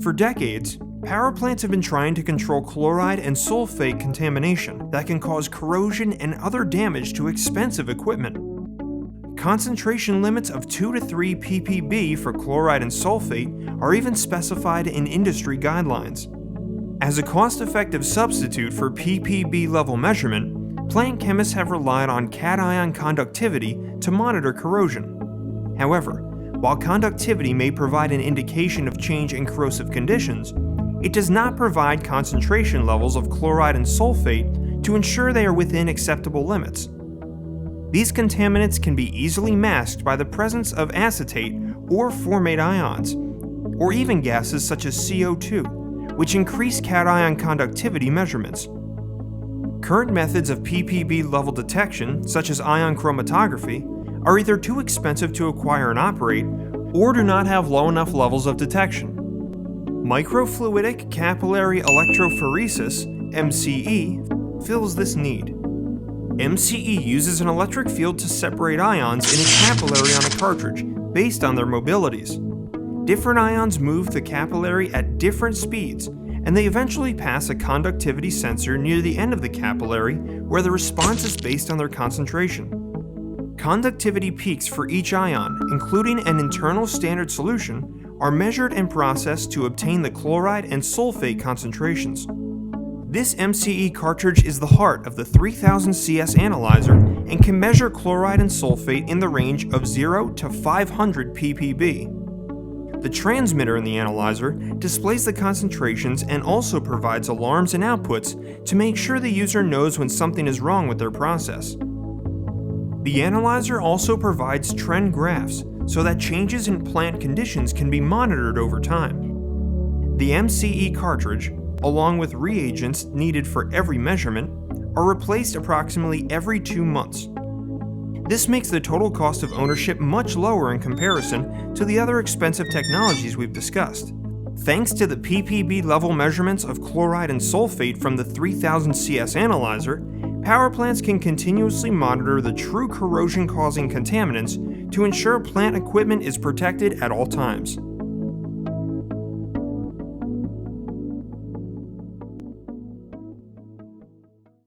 For decades, power plants have been trying to control chloride and sulfate contamination that can cause corrosion and other damage to expensive equipment. Concentration limits of 2 to 3 ppb for chloride and sulfate are even specified in industry guidelines. As a cost-effective substitute for ppb-level measurement, plant chemists have relied on cation conductivity to monitor corrosion. However, while conductivity may provide an indication of change in corrosive conditions, it does not provide concentration levels of chloride and sulfate to ensure they are within acceptable limits. These contaminants can be easily masked by the presence of acetate or formate ions, or even gases such as CO2, which increase cation conductivity measurements. Current methods of ppb-level detection, such as ion chromatography, are either too expensive to acquire and operate, or do not have low enough levels of detection. Microfluidic capillary electrophoresis, MCE, fills this need. MCE uses an electric field to separate ions in a capillary on a cartridge based on their mobilities. Different ions move the capillary at different speeds, and they eventually pass a conductivity sensor near the end of the capillary where the response is based on their concentration. Conductivity peaks for each ion, including an internal standard solution, are measured and processed to obtain the chloride and sulfate concentrations. This MCE cartridge is the heart of the 3000 CS analyzer and can measure chloride and sulfate in the range of 0 to 500 ppb. The transmitter in the analyzer displays the concentrations and also provides alarms and outputs to make sure the user knows when something is wrong with their process. The analyzer also provides trend graphs so that changes in plant conditions can be monitored over time. The MCE cartridge, along with reagents needed for every measurement, are replaced approximately every 2 months. This makes the total cost of ownership much lower in comparison to the other expensive technologies we've discussed. Thanks to the ppb-level measurements of chloride and sulfate from the 3000 CS analyzer, power plants can continuously monitor the true corrosion-causing contaminants to ensure plant equipment is protected at all times.